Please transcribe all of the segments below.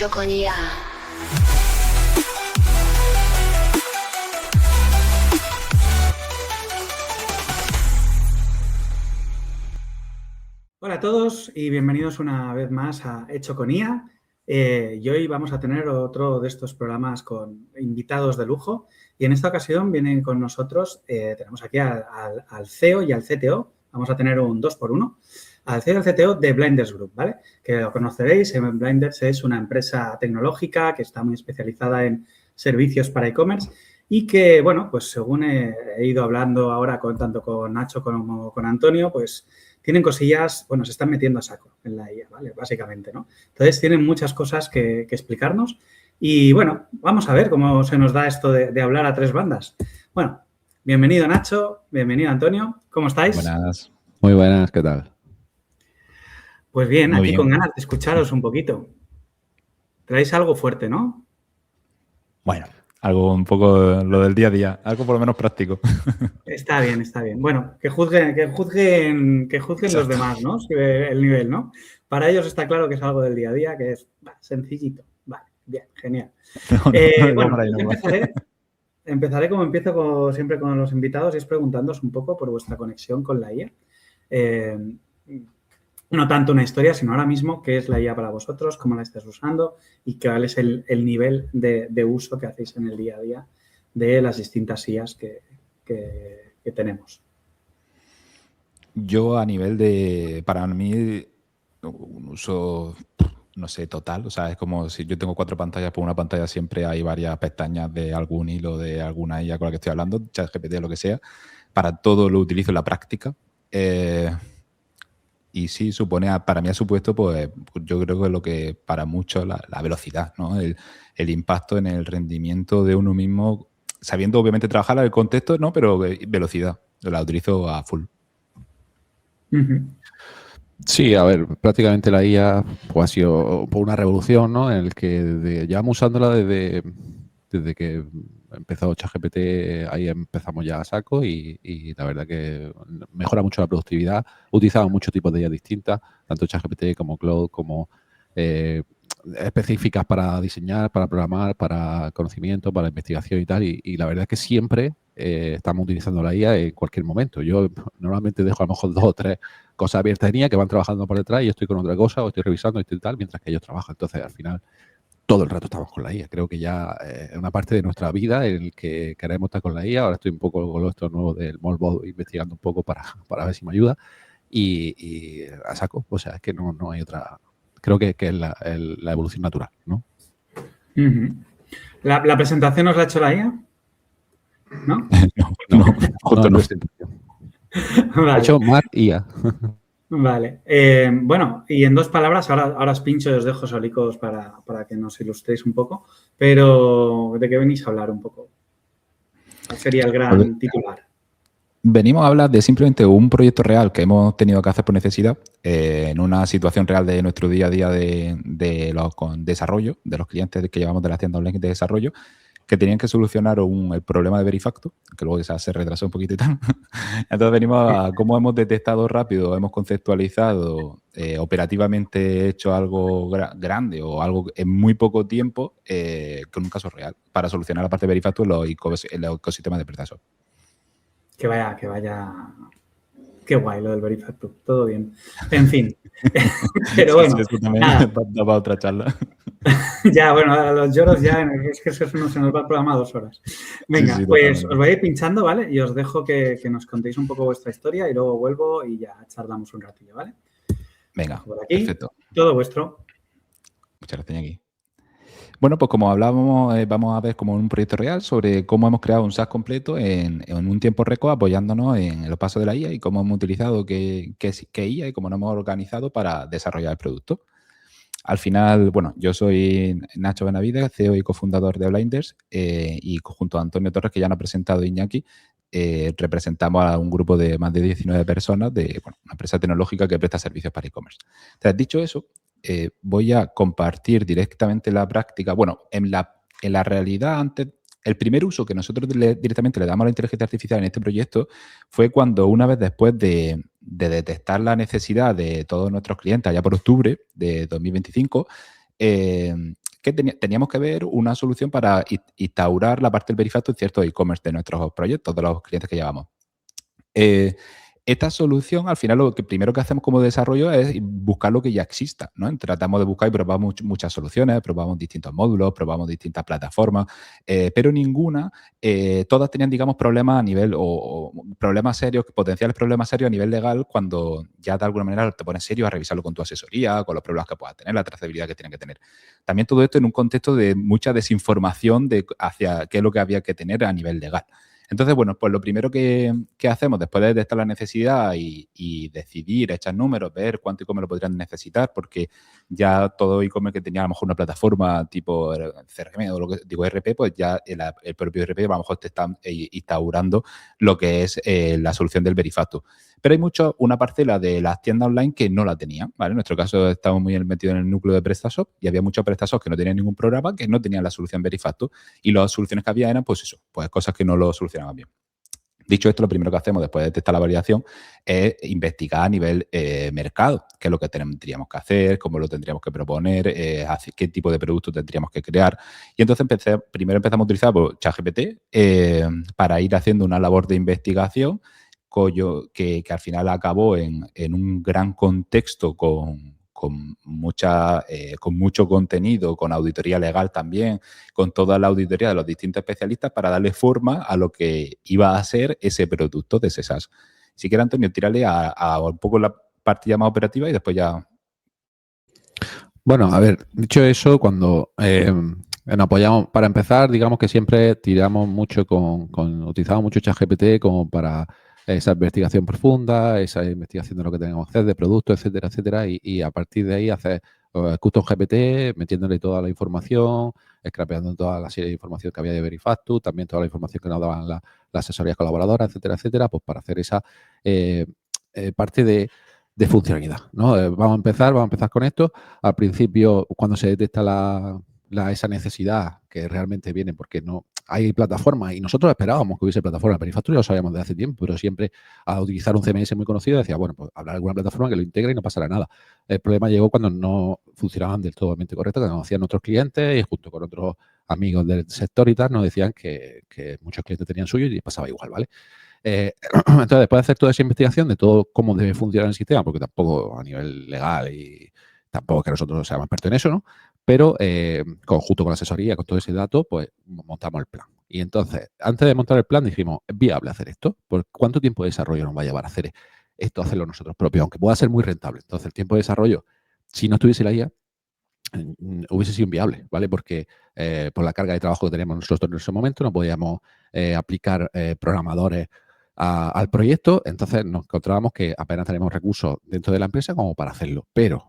Hecho con IA. Hola a todos y bienvenidos una vez más a Hecho con IA. Y hoy vamos a tener otro de estos programas con invitados de lujo. Y en esta ocasión vienen con nosotros, tenemos aquí al CEO y al CTO. Vamos a tener un 2x1. Al CEO y al CTO de Blinders Group, ¿vale? Que lo conoceréis. Blinders es una empresa tecnológica que está muy especializada en servicios para e-commerce y que, bueno, pues según he ido hablando ahora tanto con Nacho como con Antonio, pues tienen cosillas, bueno, se están metiendo a saco en la IA, ¿vale? Básicamente, ¿no? Entonces, tienen muchas cosas que explicarnos y, bueno, vamos a ver cómo se nos da esto de hablar a tres bandas. Bueno, bienvenido Nacho, bienvenido Antonio, ¿cómo estáis? Buenas, muy buenas, ¿qué tal? Pues bien, Muy aquí bien. con ganas de escucharos un poquito. Traéis algo fuerte, ¿no? Bueno, algo un poco lo del día a día, algo por lo menos práctico. Está bien, está bien. Bueno, que juzguen los demás, ¿no? El nivel, ¿no? Para ellos está claro que es algo del día a día, que es sencillito. Vale, bien, genial. Bueno, por ahí, yo empezaré como empiezo siempre con los invitados y es preguntándoos un poco por vuestra conexión con la IA. No tanto una historia, sino ahora mismo qué es la IA para vosotros, cómo la estáis usando y cuál es el nivel de uso que hacéis en el día a día de las distintas IAs que tenemos. Yo a nivel de, para mí, un uso, no sé, total. O sea, es como si yo tengo 4 pantallas, por una pantalla siempre hay varias pestañas de algún hilo, de alguna IA con la que estoy hablando, ChatGPT o lo que sea. Para todo lo utilizo en la práctica. Y sí, para mí ha supuesto, pues yo creo que lo que para muchos la velocidad, ¿no? El impacto en el rendimiento de uno mismo, sabiendo obviamente trabajar en el contexto, ¿no? Pero velocidad, la utilizo a full. Sí, a ver, prácticamente la IA pues, ha sido una revolución, ¿no? En el que llevamos usándola desde que empezó ChatGPT, ahí empezamos ya a saco y la verdad que mejora mucho la productividad. Utilizamos muchos tipos de IA distintas, tanto ChatGPT como Claude, como específicas para diseñar, para programar, para conocimiento, para investigación y tal. Y la verdad es que siempre estamos utilizando la IA en cualquier momento. Yo normalmente dejo a lo mejor 2 o 3 cosas abiertas en IA que van trabajando por detrás y yo estoy con otra cosa o estoy revisando y tal, mientras que ellos trabajan. Entonces, al final, todo el rato estamos con la IA. Creo que ya es una parte de nuestra vida en el que queremos estar con la IA. Ahora estoy un poco con esto nuevo del Molbot investigando un poco para ver si me ayuda. Y a saco. O sea, es que no hay otra. Creo que es la evolución natural, ¿no? ¿La presentación os la ha hecho la IA? ¿No? No. Vale. Ha hecho Mar IA. Vale. Bueno, y en 2 palabras, ahora os pincho y os dejo solicos para que nos ilustréis un poco, pero ¿de qué venís a hablar un poco? ¿Cuál sería el gran titular? Venimos a hablar de simplemente un proyecto real que hemos tenido que hacer por necesidad en una situación real de nuestro día a día de los desarrollo, de los clientes que llevamos de las tiendas online de desarrollo, que tenían que solucionar el problema de Verifacto, que luego se retrasó un poquito y tal. Entonces venimos a cómo hemos detectado rápido, hemos conceptualizado, operativamente hecho algo grande o algo en muy poco tiempo con un caso real para solucionar la parte de Verifacto en los ecosistemas de PrestaShop. Que vaya. Qué guay lo del Verifacto. Todo bien. En fin. Pero bueno. Sí, eso también da para otra charla. Ya, bueno, a los lloros ya, es que eso se nos va el programa a 2 horas. Venga, Sí, pues os voy a ir pinchando, ¿vale? Y os dejo que nos contéis un poco vuestra historia y luego vuelvo y ya charlamos un ratillo, ¿vale? Venga, por aquí, perfecto. Todo vuestro. Muchas gracias, Iñaki. Bueno, pues como hablábamos, vamos a ver como un proyecto real sobre cómo hemos creado un SaaS completo en un tiempo récord apoyándonos en los pasos de la IA y cómo hemos utilizado qué IA y cómo nos hemos organizado para desarrollar el producto. Al final, bueno, yo soy Nacho Benavides, CEO y cofundador de Blinders y junto a Antonio Torres, que ya nos ha presentado Iñaki, representamos a un grupo de más de 19 personas de una empresa tecnológica que presta servicios para e-commerce. Entonces, dicho eso, voy a compartir directamente la práctica. Bueno, en la realidad, antes, el primer uso que nosotros directamente le damos a la inteligencia artificial en este proyecto fue cuando una vez después de detectar la necesidad de todos nuestros clientes allá por octubre de 2025, que teníamos que ver una solución para instaurar la parte del Verifacto en ciertos e-commerce de nuestros proyectos, de los clientes que llevamos. Esta solución, al final, lo que primero que hacemos como desarrollo es buscar lo que ya exista, ¿no? Tratamos de buscar y probamos muchas soluciones, probamos distintos módulos, probamos distintas plataformas, pero ninguna, todas tenían, digamos, problemas a nivel o problemas serios, potenciales problemas serios a nivel legal, cuando ya de alguna manera te pones serio a revisarlo con tu asesoría, con los problemas que puedas tener, la trazabilidad que tienen que tener. También todo esto en un contexto de mucha desinformación hacia qué es lo que había que tener a nivel legal. Entonces, bueno, pues lo primero que hacemos después de detectar la necesidad y decidir, echar números, ver cuánto e-commerce lo podrían necesitar, porque ya todo e-commerce que tenía a lo mejor una plataforma tipo CRM o lo que digo ERP, pues ya el propio ERP a lo mejor te está instaurando lo que es la solución del Verifacto. Pero hay una parcela de las tiendas online que no la tenían, ¿vale? En nuestro caso estamos muy metidos en el núcleo de PrestaShop y había muchos PrestaShop que no tenían ningún programa, que no tenían la solución Verifacto, y las soluciones que había eran, pues eso, pues cosas que no lo solucionaban bien. Dicho esto, lo primero que hacemos después de detectar la variación es investigar a nivel mercado, qué es lo que tendríamos que hacer, cómo lo tendríamos que proponer, qué tipo de producto tendríamos que crear. Y entonces primero empezamos a utilizar ChatGPT para ir haciendo una labor de investigación que al final acabó en un gran contexto con mucho contenido, con auditoría legal también, con toda la auditoría de los distintos especialistas para darle forma a lo que iba a ser ese producto de ese SaaS. Si quieres, Antonio, tírale a un poco la parte ya más operativa y después ya... Bueno, a ver, dicho eso, cuando nos apoyamos, para empezar, digamos que siempre tiramos mucho utilizamos mucho ChatGPT como para esa investigación profunda, esa investigación de lo que tenemos que hacer, de productos, etcétera, etcétera, y a partir de ahí hacer custom GPT, metiéndole toda la información, scrapeando toda la serie de información que había de Verifactu, también toda la información que nos daban las asesorías colaboradoras, etcétera, etcétera, pues para hacer esa parte de funcionalidad, ¿no? Vamos a empezar con esto. Al principio, cuando se detecta esa necesidad que realmente viene porque no hay plataformas y nosotros esperábamos que hubiese plataforma. Verifactu ya lo sabíamos desde hace tiempo, pero siempre a utilizar un CMS muy conocido decía, bueno, pues habrá alguna plataforma que lo integre y no pasará nada. El problema llegó cuando no funcionaban del todo correcto, que nos hacían nuestros clientes y junto con otros amigos del sector y tal, nos decían que muchos clientes tenían suyo y pasaba igual, ¿vale? Entonces, después de hacer toda esa investigación de todo cómo debe funcionar el sistema, porque tampoco a nivel legal y tampoco que nosotros seamos expertos en eso, ¿no? Pero junto con la asesoría, con todo ese dato, pues montamos el plan. Y entonces, antes de montar el plan, dijimos, ¿es viable hacer esto? ¿Por cuánto tiempo de desarrollo nos va a llevar a hacer esto, hacerlo nosotros propios? Aunque pueda ser muy rentable. Entonces, el tiempo de desarrollo, si no estuviese la IA, hubiese sido inviable, ¿vale? Porque por la carga de trabajo que teníamos nosotros en ese momento, no podíamos aplicar programadores al proyecto, entonces nos encontrábamos que apenas tenemos recursos dentro de la empresa como para hacerlo. Pero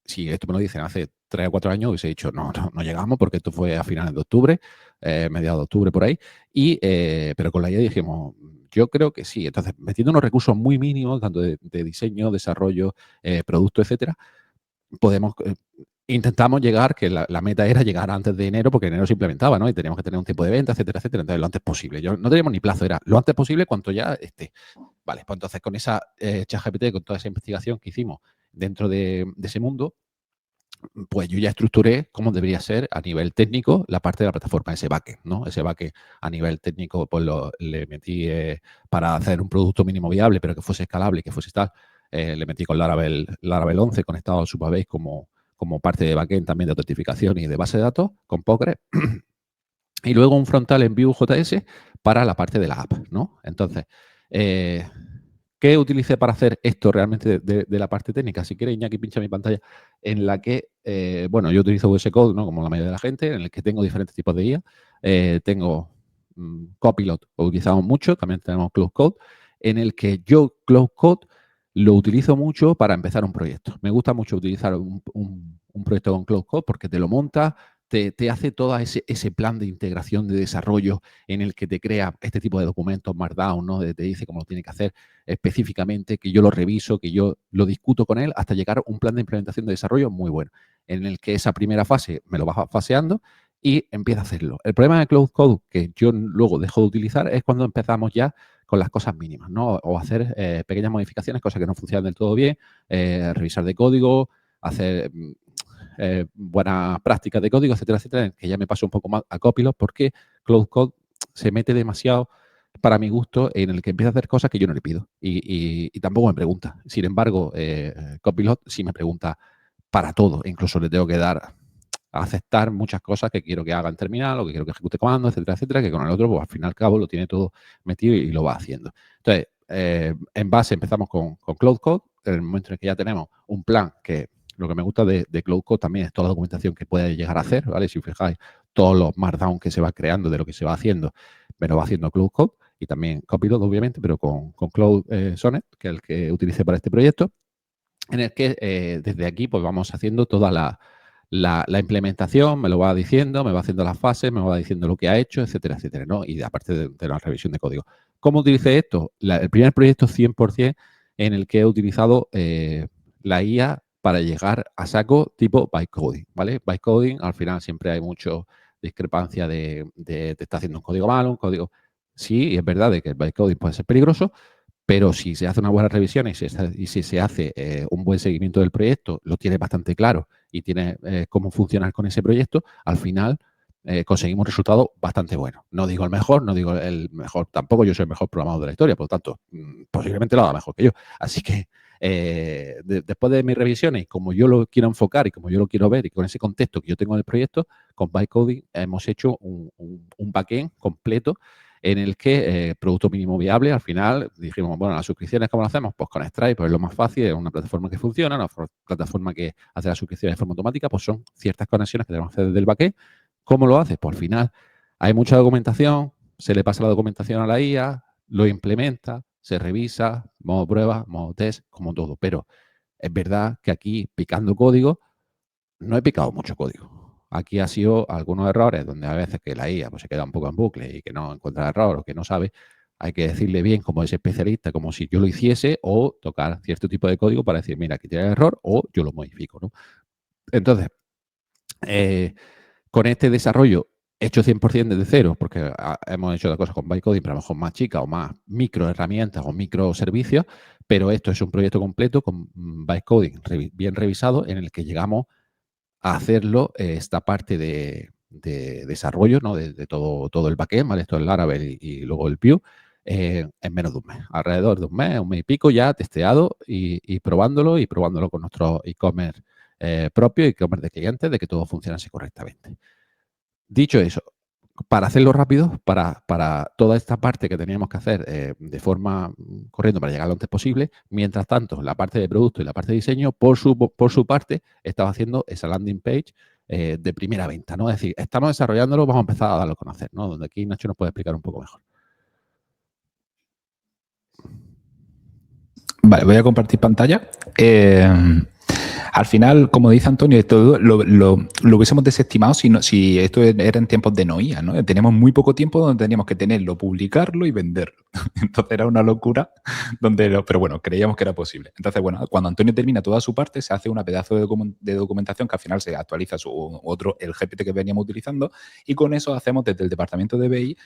si esto me lo dicen hace 3 o 4 años, hubiese dicho, no llegamos porque esto fue a finales de octubre, mediados de octubre por ahí, pero con la idea dijimos, yo creo que sí. Entonces, metiendo unos recursos muy mínimos, tanto de diseño, desarrollo, producto, etcétera, intentamos llegar, que la meta era llegar antes de enero, porque enero se implementaba, ¿no? Y teníamos que tener un tiempo de venta, etcétera, etcétera. Entonces, lo antes posible. No teníamos ni plazo, era lo antes posible cuanto ya esté. Vale, pues entonces con esa ChatGPT, con toda esa investigación que hicimos dentro de ese mundo, pues yo ya estructuré cómo debería ser a nivel técnico la parte de la plataforma, ese backend, ¿no? Ese backend a nivel técnico, pues le metí para hacer un producto mínimo viable, pero que fuese escalable y que fuese tal. Le metí con Laravel 11 conectado a Supabase como parte de backend también de autentificación y de base de datos con Postgres. Y luego un frontal en Vue.js para la parte de la app, ¿no? Entonces, ¿qué utilicé para hacer esto realmente de la parte técnica? Si quieres, Iñaki, pincha mi pantalla, en la que, bueno, yo utilizo VS Code, ¿no? Como la mayoría de la gente, en el que tengo diferentes tipos de IA. Tengo Copilot, lo utilizamos mucho, también tenemos Cloud Code, en el que yo Cloud Code lo utilizo mucho para empezar un proyecto. Me gusta mucho utilizar un proyecto con Cloud Code porque te lo monta, te hace todo ese plan de integración, de desarrollo en el que te crea este tipo de documentos Markdown, ¿no? Te dice cómo lo tiene que hacer específicamente, que yo lo reviso, que yo lo discuto con él hasta llegar a un plan de implementación de desarrollo muy bueno, en el que esa primera fase me lo va faseando y empieza a hacerlo. El problema de Cloud Code que yo luego dejo de utilizar es cuando empezamos ya con las cosas mínimas, ¿no? O hacer pequeñas modificaciones, cosas que no funcionan del todo bien, revisar de código, hacer buenas prácticas de código, etcétera, etcétera, que ya me paso un poco más a Copilot porque Cloud Code se mete demasiado, para mi gusto, en el que empieza a hacer cosas que yo no le pido y tampoco me pregunta. Sin embargo, Copilot sí me pregunta para todo. Incluso le tengo que dar a aceptar muchas cosas que quiero que haga en terminal o que quiero que ejecute comandos, etcétera, etcétera, que con el otro, pues al fin y al cabo, lo tiene todo metido y lo va haciendo. Entonces, en base empezamos con Cloud Code. En el momento en el que ya tenemos un plan, que lo que me gusta de Cloud Code también es toda la documentación que puede llegar a hacer, ¿vale? Si os fijáis, todos los markdown que se va creando de lo que se va haciendo, me lo va haciendo Cloud Code y también Copilot, obviamente, pero con Cloud Sonnet, que es el que utilicé para este proyecto, en el que desde aquí pues vamos haciendo toda la implementación, me lo va diciendo, me va haciendo las fases, me va diciendo lo que ha hecho, etcétera, etcétera, ¿no? Y aparte de la revisión de código. ¿Cómo utilicé esto? El primer proyecto 100% en el que he utilizado la IA para llegar a saco tipo bytecoding, ¿vale? Bytecoding, al final siempre hay mucha discrepancia de te está haciendo un código malo, un código... Sí, es verdad de que el bytecoding puede ser peligroso, pero si se hace una buena revisión y si se hace un buen seguimiento del proyecto, lo tiene bastante claro y tiene cómo funcionar con ese proyecto, al final conseguimos resultados bastante buenos. No digo el mejor, no digo el mejor, tampoco yo soy el mejor programador de la historia, por lo tanto, posiblemente lo haga mejor que yo. Así que después de mis revisiones, como yo lo quiero enfocar y como yo lo quiero ver y con ese contexto que yo tengo en el proyecto, con bytecoding hemos hecho un backend completo en el que producto mínimo viable, al final dijimos, bueno, las suscripciones, ¿cómo lo hacemos? Pues con Stripe, pues es lo más fácil, es una plataforma que funciona, una plataforma que hace las suscripciones de forma automática, pues son ciertas conexiones que tenemos que hacer desde el backend. ¿Cómo lo haces? Pues al final hay mucha documentación, se le pasa la documentación a la IA, lo implementa, se revisa, modo prueba, modo test, como todo. Pero es verdad que aquí, picando código, no he picado mucho código. Aquí ha sido algunos errores donde a veces que la IA pues, se queda un poco en bucle y que no encuentra error o que no sabe. Hay que decirle bien como ese especialista, como si yo lo hiciese, o tocar cierto tipo de código para decir, mira, aquí tiene el error o yo lo modifico, ¿no? Entonces, con este desarrollo hecho 100% desde cero, porque hemos hecho cosas con bytecoding, pero a lo mejor más chicas o más micro herramientas o micro servicios, pero esto es un proyecto completo con bytecoding bien revisado en el que llegamos a hacerlo esta parte de desarrollo, ¿no? de todo el backend, ¿vale? Esto es el Laravel y luego el Vue, en menos de un mes. Alrededor de un mes y pico ya testeado y probándolo con nuestro e-commerce propio, e-commerce de clientes, de que todo funcionase correctamente. Dicho eso, para hacerlo rápido, para toda esta parte que teníamos que hacer de forma corriendo para llegar lo antes posible, mientras tanto, la parte de producto y la parte de diseño, por su parte, estaba haciendo esa landing page de primera venta, ¿no? Es decir, estamos desarrollándolo, vamos a empezar a darlo a conocer, ¿no? Donde aquí Nacho nos puede explicar un poco mejor. Vale, voy a compartir pantalla. Al final, como dice Antonio, todo lo hubiésemos desestimado si esto era en tiempos de Noia, ¿no? Teníamos muy poco tiempo donde teníamos que tenerlo, publicarlo y venderlo. Entonces era una locura, pero bueno, creíamos que era posible. Entonces, bueno, cuando Antonio termina toda su parte, se hace una pedazo de documentación que al final se actualiza el GPT que veníamos utilizando, y con eso hacemos desde el departamento de BI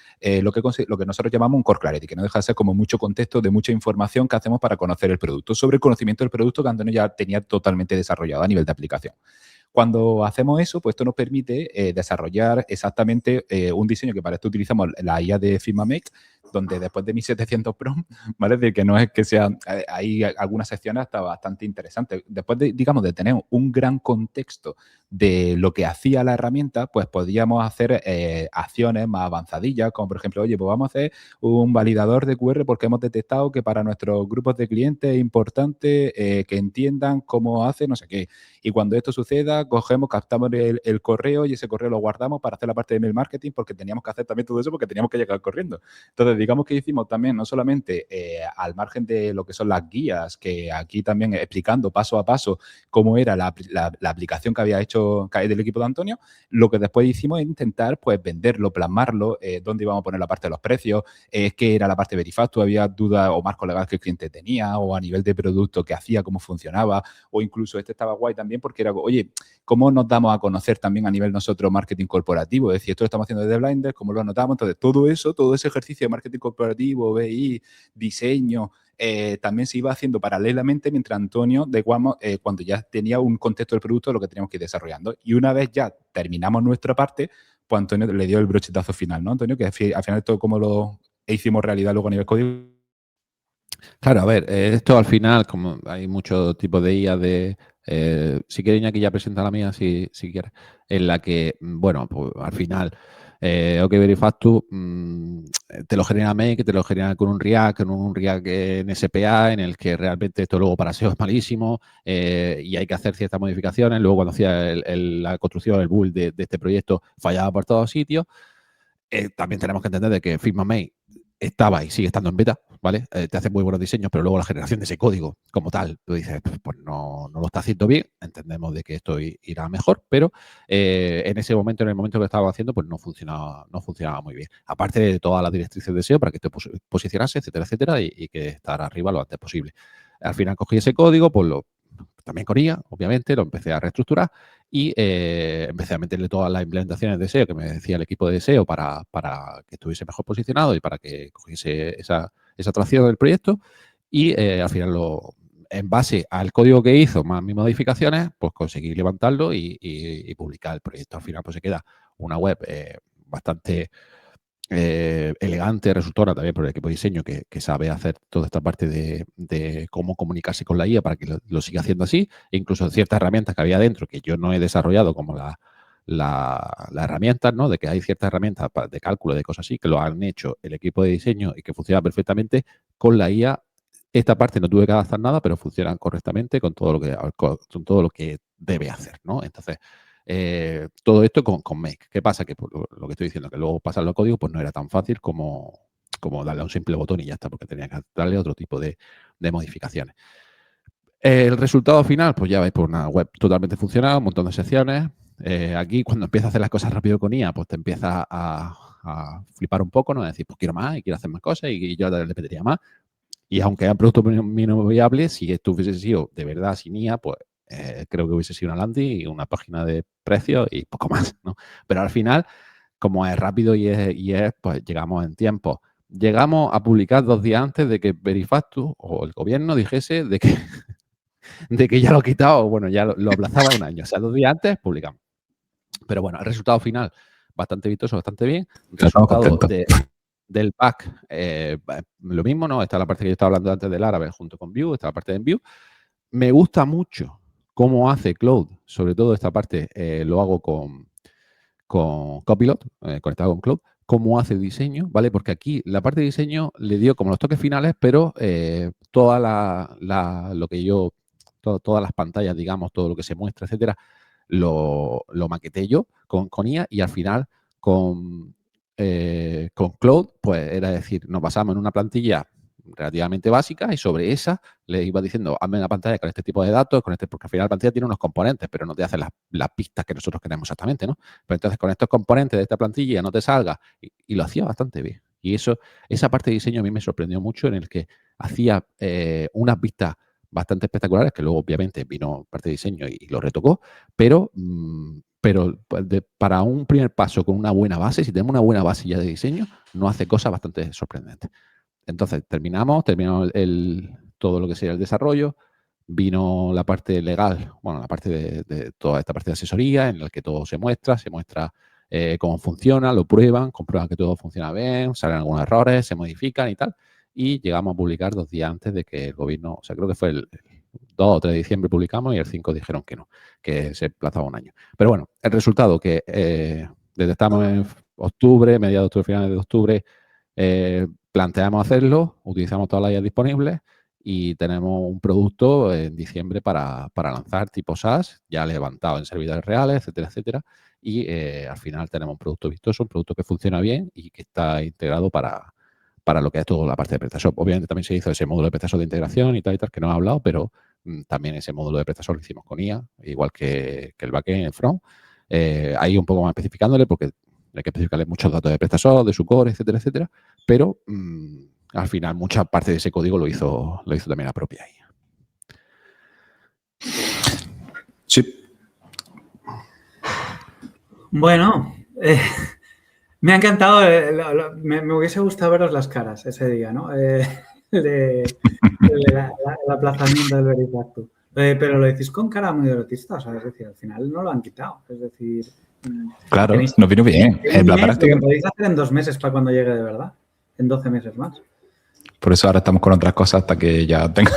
lo que nosotros llamamos un core clarity, que no deja de ser como mucho contexto de mucha información que hacemos para conocer el producto, sobre el conocimiento del producto que Antonio ya tenía totalmente desarrollado a nivel de aplicación. Cuando hacemos eso, pues esto nos permite desarrollar exactamente un diseño que para esto utilizamos la IA de Figma Make, donde después de 1700 prompts, ¿vale? De que no es que sean, hay algunas secciones hasta bastante interesantes. Después de, digamos, de tener un gran contexto de lo que hacía la herramienta, pues podíamos hacer acciones más avanzadillas, como por ejemplo, oye, pues vamos a hacer un validador de QR porque hemos detectado que para nuestros grupos de clientes es importante que entiendan cómo hace no sé qué. Y cuando esto suceda, cogemos, captamos el correo y ese correo lo guardamos para hacer la parte de email marketing, porque teníamos que hacer también todo eso porque teníamos que llegar corriendo. Entonces, digamos que hicimos también, no solamente al margen de lo que son las guías, que aquí también explicando paso a paso cómo era la aplicación que había hecho del equipo de Antonio, lo que después hicimos es intentar pues venderlo, plasmarlo, dónde íbamos a poner la parte de los precios, qué era la parte de Verifacto, había dudas o marcos legales que el cliente tenía, o a nivel de producto qué hacía, cómo funcionaba, o incluso estaba guay también porque era, oye, ¿cómo nos damos a conocer también a nivel nosotros marketing corporativo? Es decir, esto lo estamos haciendo desde Blinders, ¿cómo lo anotamos? Entonces, todo eso, todo ese ejercicio de marketing corporativo, BI, diseño, también se iba haciendo paralelamente mientras Antonio cuando ya tenía un contexto del producto de lo que teníamos que ir desarrollando. Y una vez ya terminamos nuestra parte, pues Antonio le dio el brochetazo final, ¿no, Antonio? Que al final todo como lo hicimos realidad luego a nivel código. Claro, a ver, esto al final, como hay muchos tipos de IA si quieres, Iñaki, ya presenta la mía, si quieres, en la que, bueno, pues al final, OK Verifactu te lo genera Make, te lo genera con un React en SPA, en el que realmente esto luego para SEO es malísimo y hay que hacer ciertas modificaciones. Luego cuando hacía la construcción, el build de este proyecto, fallaba por todos sitios. También tenemos que entender de que Figma Make estaba y sigue estando en beta, ¿vale? Te hace muy buenos diseños, pero luego la generación de ese código como tal, tú dices, pues no lo está haciendo bien, entendemos de que esto irá mejor, pero en el momento que lo estaba haciendo, pues no funcionaba muy bien. Aparte de todas las directrices de SEO para que te posicionase, etcétera, etcétera, y que estar arriba lo antes posible. Al final cogí ese código, pues también con IA, obviamente, lo empecé a reestructurar y empecé a meterle todas las implementaciones de SEO que me decía el equipo de SEO para que estuviese mejor posicionado y para que cogiese esa atracción del proyecto. Y al final, en base al código que hizo, más mis modificaciones, pues conseguí levantarlo y publicar el proyecto. Al final, pues se queda una web bastante elegante, resultora también por el equipo de diseño que sabe hacer toda esta parte de cómo comunicarse con la IA para que lo siga haciendo así, e incluso ciertas herramientas que había dentro que yo no he desarrollado, como las herramientas, ¿no? De que hay ciertas herramientas de cálculo, de cosas así, que lo han hecho el equipo de diseño y que funciona perfectamente con la IA. Esta parte no tuve que adaptar nada, pero funcionan correctamente con todo lo que debe hacer, ¿no? Entonces, todo esto con Make. ¿Qué pasa? Que por lo que estoy diciendo, que luego pasarlo al código, pues no era tan fácil como darle a un simple botón y ya está, porque tenía que darle otro tipo de modificaciones. El resultado final, pues ya vais por una web totalmente funcional, un montón de secciones. Aquí, cuando empiezas a hacer las cosas rápido con IA, pues te empieza a flipar un poco, ¿no? A decir, pues quiero más y quiero hacer más cosas y yo le pediría más. Y aunque eran productos mínimo viables, si esto hubiese sido de verdad sin IA, pues creo que hubiese sido una landing y una página de precios y poco más, ¿no? Pero al final, como es rápido y es, pues llegamos en tiempo. Llegamos a publicar 2 días antes de que Verifactu o el gobierno dijese de que ya lo ha quitado, bueno, ya lo aplazaba un año. O sea, 2 días antes publicamos. Pero bueno, el resultado final, bastante vistoso, bastante bien. El resultado del pack, lo mismo, ¿no? Esta es la parte que yo estaba hablando antes del árabe junto con Vue, esta es la parte de Vue. Me gusta mucho cómo hace Cloud, sobre todo esta parte lo hago con Copilot, conectado con Cloud, cómo hace diseño, ¿vale? Porque aquí la parte de diseño le dio como los toques finales, pero todas las pantallas, digamos, todo lo que se muestra, etcétera, lo maqueté yo con IA y al final con Cloud, pues era decir, nos basamos en una plantilla relativamente básica y sobre esa le iba diciendo, hazme una pantalla con este tipo de datos, porque al final la pantalla tiene unos componentes, pero no te hace las pistas que nosotros queremos exactamente, ¿no? Pero entonces con estos componentes de esta plantilla no te salga y lo hacía bastante bien. Y esa parte de diseño a mí me sorprendió mucho, en el que hacía unas vistas bastante espectaculares, que luego obviamente vino parte de diseño y lo retocó, pero para un primer paso con una buena base, si tenemos una buena base ya de diseño, nos hace cosas bastante sorprendentes. Entonces, terminamos todo lo que sería el desarrollo, vino la parte legal, bueno, la parte de toda esta parte de asesoría, en la que todo se muestra cómo funciona, lo comprueban que todo funciona bien, salen algunos errores, se modifican y tal, y llegamos a publicar 2 días antes de que el gobierno, o sea, creo que fue el 2 o 3 de diciembre publicamos y el 5 dijeron que no, que se aplazaba un año. Pero bueno, el resultado que detectamos en octubre, mediados de octubre, finales de octubre, planteamos hacerlo, utilizamos todas las IAs disponibles y tenemos un producto en diciembre para lanzar tipo SaaS, ya levantado en servidores reales, etcétera, etcétera. Y al final tenemos un producto vistoso, un producto que funciona bien y que está integrado para lo que es toda la parte de PrestaShop. Obviamente también se hizo ese módulo de PrestaShop de integración y tal, que no he hablado, pero también ese módulo de PrestaShop lo hicimos con IA, igual que el backend, el front. Ahí un poco más especificándole, porque hay que especificarle muchos datos de PrestaShop, de su core, etcétera, etcétera. Pero al final mucha parte de ese código lo hizo también la propia IA. Sí. Bueno, me ha encantado, me hubiese gustado veros las caras ese día, ¿no? el aplazamiento del Verifactu. Pero lo decís con cara muy derrotista, o sea, es decir, al final no lo han quitado. Es decir, Claro, nos vino bien. En la práctica. Lo podéis hacer en 2 meses para cuando llegue de verdad. En 12 meses más. Por eso ahora estamos con otras cosas hasta que ya tenga...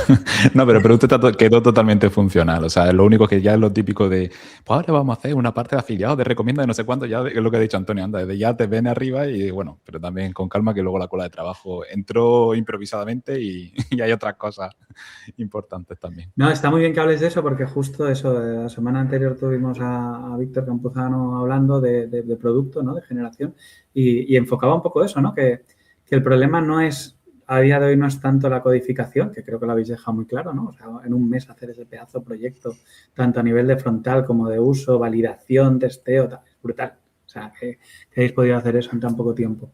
No, pero el producto quedó totalmente funcional. O sea, lo único que ya es lo típico de, pues ahora vamos a hacer una parte de afiliados, de recomienda de no sé cuánto, ya es lo que ha dicho Antonio, anda, desde ya te ven arriba y bueno, pero también con calma que luego la cola de trabajo entró improvisadamente y hay otras cosas importantes también. No, está muy bien que hables de eso porque justo eso, la semana anterior tuvimos a Víctor Campuzano hablando de producto, ¿no? De generación y enfocaba un poco eso, ¿no? Que el problema no es, a día de hoy no es tanto la codificación, que creo que lo habéis dejado muy claro, ¿no? O sea, en un mes hacer ese pedazo proyecto, tanto a nivel de frontal como de uso, validación, testeo, tal, es brutal. O sea, que hayáis podido hacer eso en tan poco tiempo.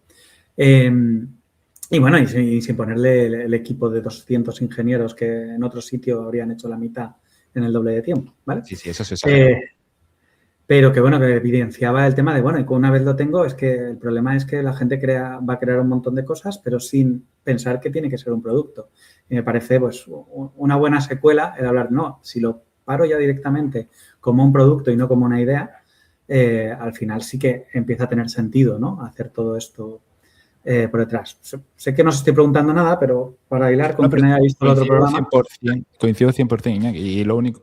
Y bueno, y sin ponerle el equipo de 200 ingenieros que en otro sitio habrían hecho la mitad en el doble de tiempo, ¿vale? Sí, eso se sabe. Pero que bueno, que evidenciaba el tema de, bueno, y una vez lo tengo, es que el problema es que la gente va a crear un montón de cosas, pero sin pensar que tiene que ser un producto. Y me parece, pues, una buena secuela el hablar, no, si lo paro ya directamente como un producto y no como una idea, al final sí que empieza a tener sentido, ¿no? Hacer todo esto por detrás. Sé que no os estoy preguntando nada, pero para hilar con quien haya visto el otro programa. Coincido 100%, Iñaki, y lo único,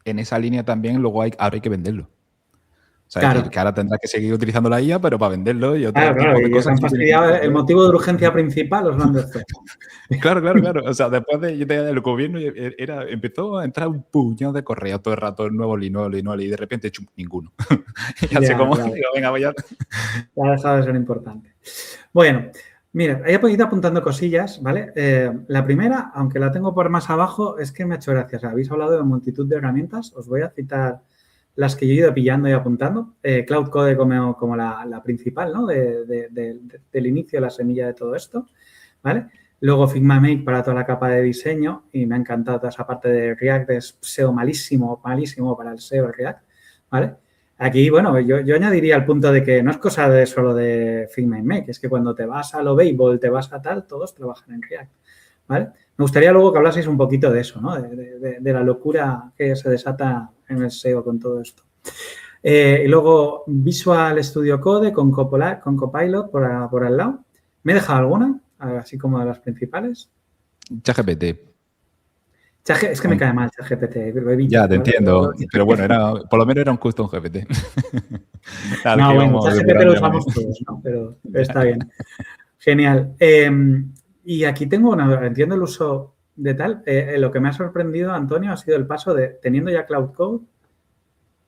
en esa línea también luego ahora hay que venderlo. O sea, claro. que ahora tendrás que seguir utilizando la IA, pero para venderlo y otro tipo de cosas. Han fastidiado el motivo de urgencia principal, os lo han destruido. Claro. O sea, después del gobierno empezó a entrar un puñado de correos todo el rato, nuevo y de repente, ninguno. Ya sé cómo. Digo, venga, voy a... Ya ha dejado de ser importante. Bueno, mira, he podido apuntando cosillas, ¿vale? La primera, aunque la tengo por más abajo, es que me ha hecho gracia. O sea, habéis hablado de multitud de herramientas. Os voy a citar las que yo he ido pillando y apuntando. Cloud Code como la principal, ¿no? Del inicio, la semilla de todo esto, ¿vale? Luego Figma Make para toda la capa de diseño y me ha encantado toda esa parte de React, es SEO malísimo para el SEO el React, ¿vale? Aquí, bueno, yo añadiría el punto de que no es cosa de solo de Figma y Make, es que cuando te vas a Lovable, te vas a tal, todos trabajan en React, ¿vale? Me gustaría luego que hablaseis un poquito de eso, ¿no? De la locura que se desata en el SEO con todo esto. Y luego Visual Studio Code con Copilot por al lado. ¿Me he dejado alguna? Así como de las principales. ChatGPT. Es que me cae mal ChatGPT. Ya, te entiendo. Pero bueno, por lo menos era un custom GPT. No, bueno, ChatGPT lo usamos todos, ¿no? Pero está bien. Genial. Y aquí entiendo el uso de tal. Lo que me ha sorprendido, Antonio, ha sido el paso de, teniendo ya Cloud Code,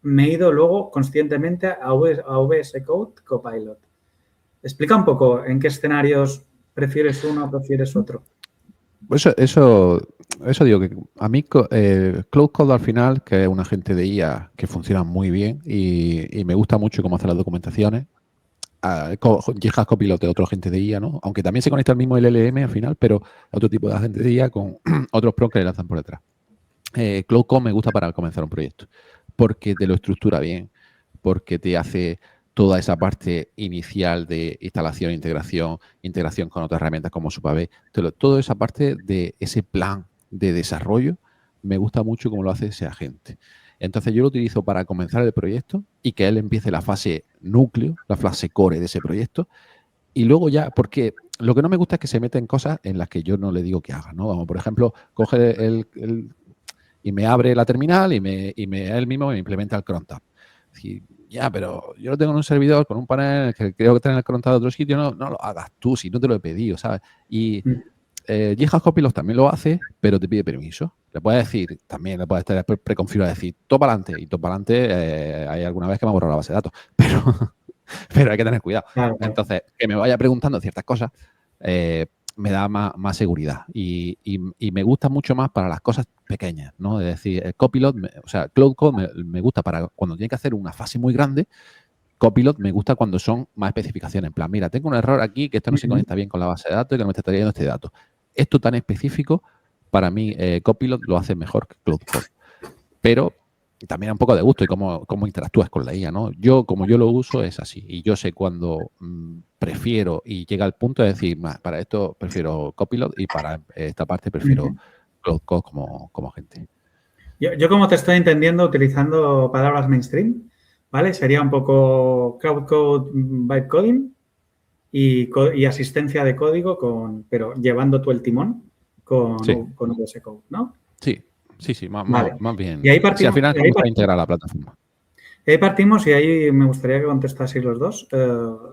me he ido luego conscientemente a VS Code Copilot. Explica un poco en qué escenarios prefieres uno o prefieres otro. Eso digo que a mí Cloud Code al final, que es un agente de IA que funciona muy bien y me gusta mucho cómo hace las documentaciones. GitHub Copilot de otro agente de IA, ¿no? Aunque también se conecta al mismo LLM al final, pero otro tipo de agente de IA con otros pros que le lanzan por detrás. Cloud Code me gusta para comenzar un proyecto porque te lo estructura bien, porque te hace toda esa parte inicial de instalación, integración con otras herramientas como Supabase, toda esa parte de ese plan de desarrollo, me gusta mucho cómo lo hace ese agente. Entonces yo lo utilizo para comenzar el proyecto y que él empiece la fase núcleo, la fase core de ese proyecto. Y luego ya, porque lo que no me gusta es que se meta en cosas en las que yo no le digo que haga, ¿no? Como por ejemplo, coge y me abre la terminal y él mismo me implementa el cron tab. Ya, pero yo lo tengo en un servidor con un panel que creo que está en el cron tab de otro sitio, no lo hagas tú, si no te lo he pedido, ¿sabes? Y GitHub Copilot también lo hace, pero te pide permiso. Le puedes decir, también le puedes estar preconfigurado, decir, todo para adelante. Y todo para adelante, hay alguna vez que me ha borrado la base de datos. Pero hay que tener cuidado. Claro. Entonces, que me vaya preguntando ciertas cosas me da más seguridad. Y me gusta mucho más para las cosas pequeñas, ¿no? Es decir, el Copilot, Cloud Code me gusta para cuando tiene que hacer una fase muy grande. Copilot me gusta cuando son más especificaciones. En plan, mira, tengo un error aquí que esto no se conecta bien con la base de datos y que no me está trayendo este dato. Esto tan específico, para mí, Copilot lo hace mejor que Cloud Code. Pero también un poco de gusto y cómo interactúas con la IA, ¿no? Como yo lo uso, es así. Y yo sé cuando prefiero y llega al punto de decir, para esto prefiero Copilot y para esta parte prefiero Cloud Code como gente. Yo como te estoy entendiendo utilizando palabras mainstream, ¿vale? Sería un poco Cloud Code, Vibe Coding y asistencia de código, pero llevando tú el timón con VS Code, ¿no? Sí, más bien. Y ahí Sí, al final es como integra la plataforma. Y ahí partimos y ahí me gustaría que contestaseis los dos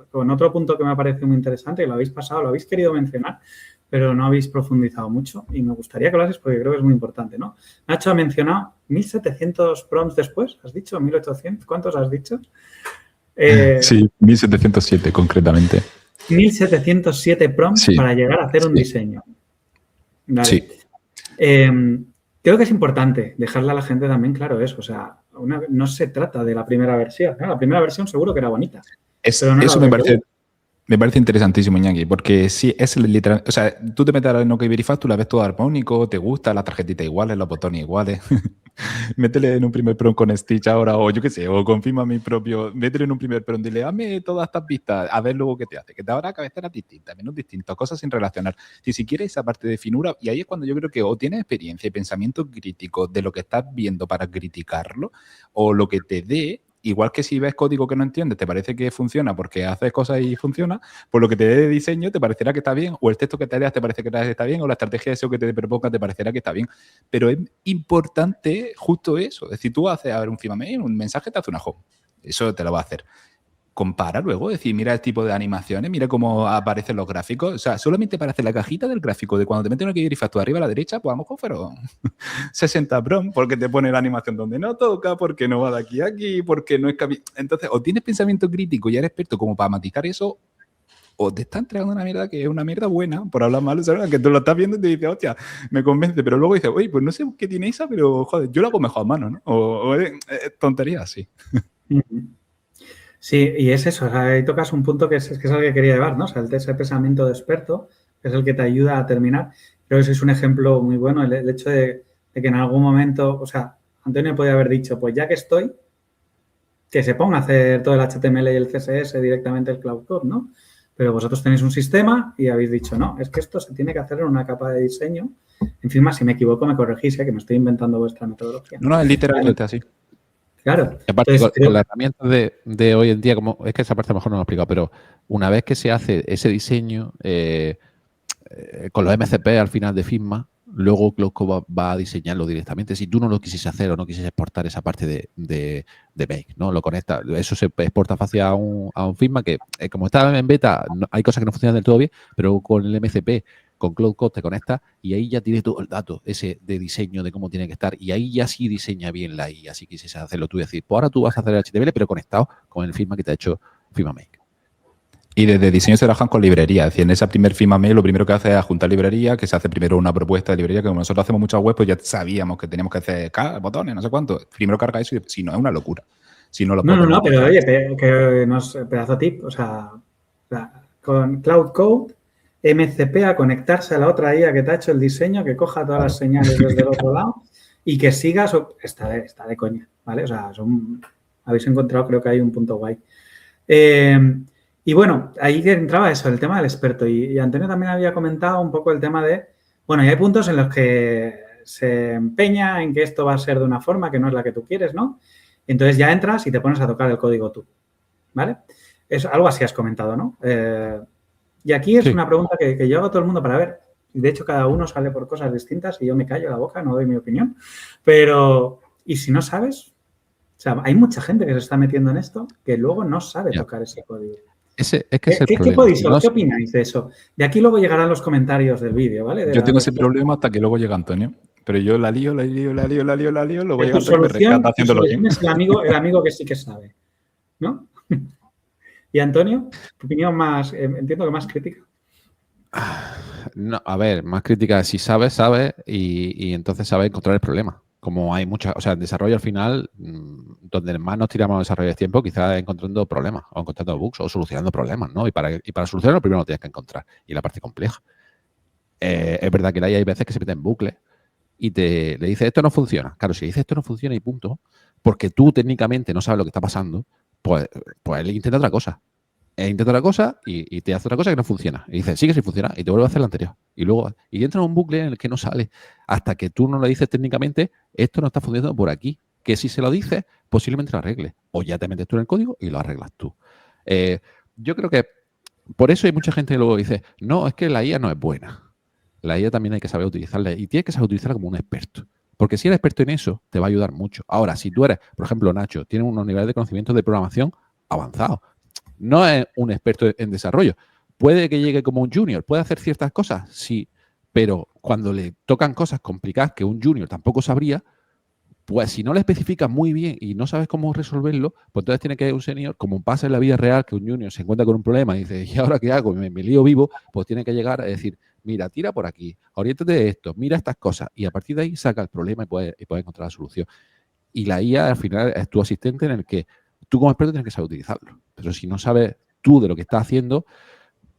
con otro punto que me parece muy interesante, que lo habéis pasado, lo habéis querido mencionar, pero no habéis profundizado mucho y me gustaría que lo hagáis porque creo que es muy importante, ¿no? Nacho ha mencionado 1.700 prompts después, ¿has dicho? 1.800, ¿cuántos has dicho? Sí, 1.707 concretamente. 1.707 prompts para llegar a hacer un diseño. Vale. Sí. Creo que es importante dejarle a la gente también claro eso. O sea, no se trata de la primera versión. ¿No? La primera versión seguro que era bonita. Pero no eso me parece interesantísimo, Iñaki, porque sí, es literal. O sea, tú te metes en OK Verify, tú la ves todo armónico, te gusta, las tarjetitas iguales, los botones iguales. Métele en un primer prompt con Stitch ahora, o yo qué sé, o confirma mi propio. Métele en un primer prompt, dile, hazme todas estas vistas, a ver luego qué te hace. Que te habrá cabeceras distintas, menús distintos, cosas sin relacionar. Si quieres esa parte de finura, y ahí es cuando yo creo que o tienes experiencia y pensamiento crítico de lo que estás viendo para criticarlo, o lo que te dé. Igual que si ves código que no entiendes, te parece que funciona porque haces cosas y funciona, pues lo que te dé de diseño te parecerá que está bien, o el texto que te leas te parece que está bien, o la estrategia de SEO que te proponga te parecerá que está bien. Pero es importante justo eso. Es decir, tú haces un firmament, un mensaje te hace una home. Eso te lo va a hacer. Compara luego, decir, mira el tipo de animaciones, mira cómo aparecen los gráficos. O sea, solamente para hacer la cajita del gráfico de cuando te meten aquí Verify arriba a la derecha, pues a lo mejor fueron 60 prompts, porque te pone la animación donde no toca, porque no va de aquí a aquí, porque no es... Entonces, o tienes pensamiento crítico y eres experto como para matizar eso, o te está entregando una mierda que es una mierda buena, por hablar mal, ¿sabes? Que tú lo estás viendo y te dices, hostia, me convence, pero luego dices, oye, pues no sé qué tiene esa, pero joder, yo lo hago mejor a mano, ¿no? O tonterías, sí. Sí, y es eso, o sea, ahí tocas un punto que es algo que quería llevar, ¿no? O sea, ese pensamiento de experto, que es el que te ayuda a terminar. Creo que ese es un ejemplo muy bueno, el hecho de que en algún momento, o sea, Antonio podía haber dicho, pues ya que estoy, que se ponga a hacer todo el HTML y el CSS directamente el Cloud Code, ¿no? Pero vosotros tenéis un sistema y habéis dicho, no, es que esto se tiene que hacer en una capa de diseño. En fin, más si me equivoco me corregís, que me estoy inventando vuestra metodología. No, es literalmente así. Claro. Aparte, entonces, con las herramientas de hoy en día, como es que esa parte a lo mejor no lo he explicado, pero una vez que se hace ese diseño, con los MCP al final de Figma, luego Cloud Code va a diseñarlo directamente. Si tú no lo quisieses hacer o no quisieses exportar esa parte de Make, ¿no? Lo conecta, eso se exporta fácil a un Figma que, como está en beta, hay cosas que no funcionan del todo bien, pero con el MCP, con Cloud Code te conectas y ahí ya tienes todo el dato ese de diseño de cómo tiene que estar y ahí ya sí diseña bien la IA, si quisieses hacerlo tú y decir, pues ahora tú vas a hacer el HTML pero conectado con el Figma que te ha hecho Figma Make. Y desde diseño se trabajan con librería. Es decir, en esa primer firmament lo primero que hace es adjuntar librería, que se hace primero una propuesta de librería, que como nosotros hacemos muchas webs, pues ya sabíamos que teníamos que hacer botones, no sé cuánto. Primero carga eso y si no, es una locura. Si no, lo no, pero oye, que nos pedazo tip, o sea, con Cloud Code, MCP a conectarse a la otra IA que te ha hecho el diseño, que coja todas las señales desde el otro lado y que sigas, está de coña, ¿vale? O sea, habéis encontrado, creo que hay un punto guay. Y bueno, ahí que entraba eso, el tema del experto. Y Antonio también había comentado un poco el tema de, bueno, y hay puntos en los que se empeña en que esto va a ser de una forma que no es la que tú quieres, ¿no? Entonces ya entras y te pones a tocar el código tú, ¿vale? Algo así has comentado, ¿no? Y aquí es una pregunta que yo hago a todo el mundo para ver. De hecho, cada uno sale por cosas distintas y yo me callo la boca, no doy mi opinión. Pero, ¿y si no sabes? O sea, hay mucha gente que se está metiendo en esto que luego no sabe tocar ese código. ¿Qué opináis de eso? De aquí luego llegarán los comentarios del vídeo, ¿vale? Yo tengo ese problema hasta que luego llega Antonio. Pero yo la lío, luego llega Antonio y me rescata haciéndolo bien. Es el amigo que sí que sabe, ¿no? ¿Y Antonio? ¿Tu opinión más, entiendo que más crítica? No, a ver, más crítica si sabe y entonces sabe encontrar el problema. Como hay muchas, o sea, en desarrollo al final, donde más nos tiramos a desarrollo de tiempo, quizás encontrando problemas, o encontrando bugs, o solucionando problemas, ¿no? Y para solucionarlo primero lo tienes que encontrar. Y la parte compleja. Es verdad que hay veces que se mete en bucle y le dice esto no funciona. Claro, si le dice esto no funciona y punto, porque tú técnicamente no sabes lo que está pasando, pues él intenta otra cosa. Intenta otra cosa y te hace otra cosa que no funciona. Y dice, sí que sí funciona y te vuelve a hacer la anterior. Y entra en un bucle en el que no sale hasta que tú no le dices técnicamente, esto no está funcionando por aquí. Que si se lo dices, posiblemente lo arregles. O ya te metes tú en el código y lo arreglas tú. Yo creo que por eso hay mucha gente que luego dice, no, es que la IA no es buena. La IA también hay que saber utilizarla y tienes que saber utilizarla como un experto. Porque si eres experto en eso, te va a ayudar mucho. Ahora, si tú eres, por ejemplo, Nacho, tienes unos niveles de conocimiento de programación avanzados. No es un experto en desarrollo. Puede que llegue como un junior, puede hacer ciertas cosas, sí, pero cuando le tocan cosas complicadas que un junior tampoco sabría, pues si no le especificas muy bien y no sabes cómo resolverlo, pues entonces tiene que ir un senior, como pasa en la vida real, que un junior se encuentra con un problema y dice, ¿y ahora qué hago? Me lío vivo, pues tiene que llegar a decir, mira, tira por aquí, oriéntate de esto, mira estas cosas, y a partir de ahí saca el problema y puede encontrar la solución. Y la IA al final es tu asistente en el que tú como experto tienes que saber utilizarlo. Pero si no sabes tú de lo que estás haciendo,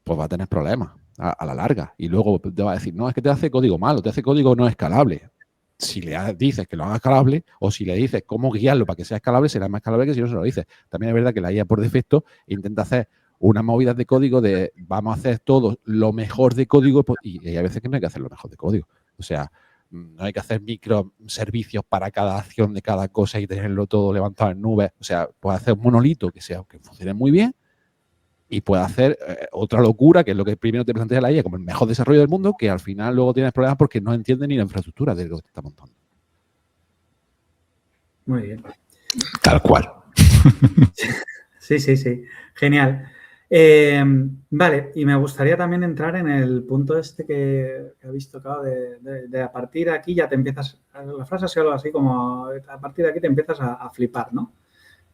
pues va a tener problemas a la larga. Y luego te va a decir, no, es que te hace código malo, te hace código no escalable. Si le dices que lo haga escalable o si le dices cómo guiarlo para que sea escalable, será más escalable que si no se lo dices. También es verdad que la IA por defecto intenta hacer unas movidas de código de vamos a hacer todo lo mejor de código y hay veces que no hay que hacer lo mejor de código. O sea, no hay que hacer microservicios para cada acción de cada cosa y tenerlo todo levantado en nubes. O sea, puedes hacer un monolito que funcione muy bien y puede hacer otra locura, que es lo que primero te plantea la IA como el mejor desarrollo del mundo, que al final luego tienes problemas porque no entiende ni la infraestructura de lo que te está montando. Muy bien. Tal cual. Sí. Genial. Vale, y me gustaría también entrar en el punto este que habéis tocado de a partir de aquí ya te empiezas, la frase ha sido algo así como a partir de aquí te empiezas a flipar, ¿no?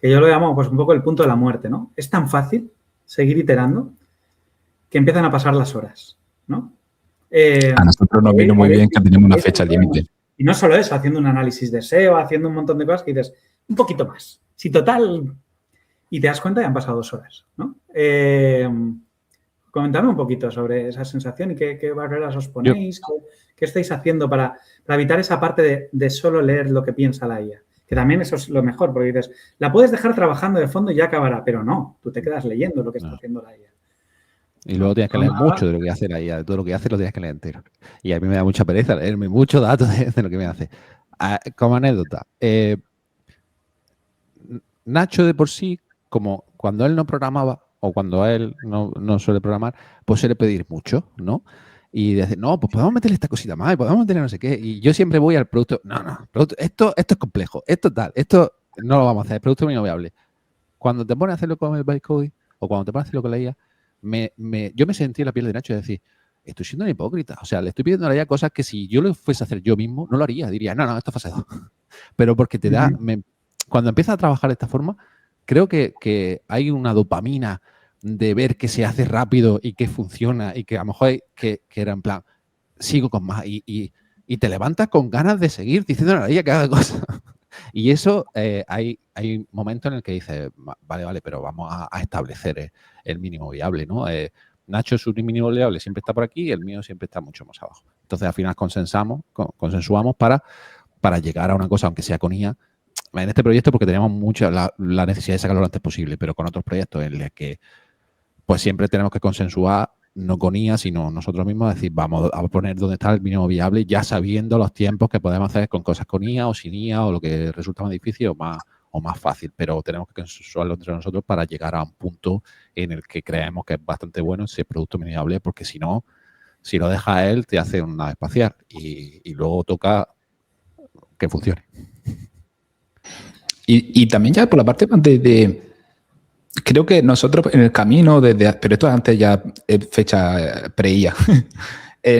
Que yo lo llamo pues un poco el punto de la muerte, ¿no? Es tan fácil seguir iterando que empiezan a pasar las horas, ¿no? A nosotros nos vino muy bien que tenemos una fecha límite. Y no solo eso, haciendo un análisis de SEO, haciendo un montón de cosas que dices, un poquito más. Si total... Y te das cuenta que han pasado 2 horas, ¿no? Comentadme un poquito sobre esa sensación y qué barreras os ponéis, qué estáis haciendo para evitar esa parte de solo leer lo que piensa la IA. Que también eso es lo mejor, porque dices, la puedes dejar trabajando de fondo y ya acabará, pero no, tú te quedas leyendo lo que está haciendo la IA. Y luego tienes que leer mucho de lo que hace la IA, de todo lo que hace lo tienes que leer entero. Y a mí me da mucha pereza leerme mucho datos de lo que me hace. Como anécdota, Nacho de por sí, como cuando él no programaba o cuando él no suele programar, pues suele pedir mucho, ¿no? Y decir, no, pues podemos meterle esta cosita más, podemos meterle no sé qué. Y yo siempre voy al producto, esto es complejo, esto no lo vamos a hacer, es producto mínimo viable. Cuando te pones a hacerlo con el bytecoding o cuando te pones a hacerlo con la IA, yo me sentí en la piel de Nacho de decir, estoy siendo un hipócrita. O sea, le estoy pidiendo a la IA cosas que si yo lo fuese a hacer yo mismo, no lo haría. Diría, no, esto es fase 2. Pero porque te da... Cuando empiezas a trabajar de esta forma, creo que hay una dopamina de ver que se hace rápido y que funciona y que a lo mejor que era en plan, sigo con más y te levantas con ganas de seguir diciendo a la IA que haga cosas. Y eso hay momentos en el que dices, vale, pero vamos a establecer el mínimo viable, ¿no? Nacho, su mínimo viable siempre está por aquí y el mío siempre está mucho más abajo. Entonces, al final consensuamos para llegar a una cosa, aunque sea con IA, en este proyecto porque teníamos mucha la necesidad de sacarlo lo antes posible, pero con otros proyectos en los que pues siempre tenemos que consensuar, no con IA, sino nosotros mismos, decir, vamos a poner dónde está el mínimo viable, ya sabiendo los tiempos que podemos hacer con cosas con IA o sin IA o lo que resulta más difícil o más fácil, pero tenemos que consensuarlo entre nosotros para llegar a un punto en el que creemos que es bastante bueno ese producto mínimo viable, porque si no, si lo deja él, te hace una nave espacial y luego toca que funcione. Y también ya por la parte creo que nosotros en el camino, pero esto es antes ya fecha pre-IA,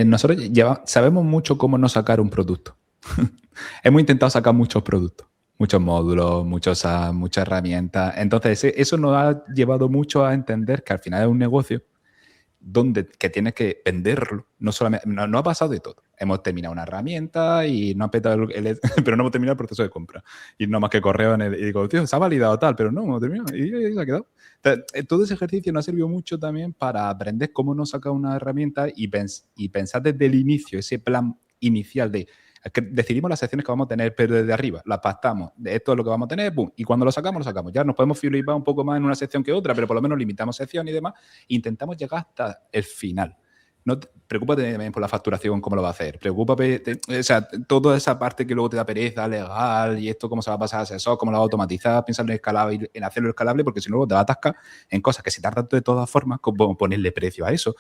nosotros sabemos mucho cómo no sacar un producto. Hemos intentado sacar muchos productos, muchos módulos, muchas herramientas. Entonces, eso nos ha llevado mucho a entender que al final es un negocio que tienes que venderlo. No solamente, no ha pasado de todo. Hemos terminado una herramienta y no ha petado pero no hemos terminado el proceso de compra. Y no más que correo y digo, tío, se ha validado tal, pero no, hemos terminado y se ha quedado. Entonces, todo ese ejercicio nos ha servido mucho también para aprender cómo no sacar una herramienta y pensar desde el inicio, ese plan inicial de que decidimos las secciones que vamos a tener, pero desde arriba las pactamos. Esto es lo que vamos a tener, ¡pum! Y cuando lo sacamos. Ya nos podemos flipar un poco más en una sección que otra, pero por lo menos limitamos sección y demás. Intentamos llegar hasta el final. preocúpate también por la facturación, cómo lo va a hacer. Preocúpate, o sea, toda esa parte que luego te da pereza legal y esto cómo se va a pasar a asesor, cómo lo va a automatizar, piensa en hacerlo escalable, porque si no te va a atascar en cosas que se tardan de todas formas, como ponerle precio a eso,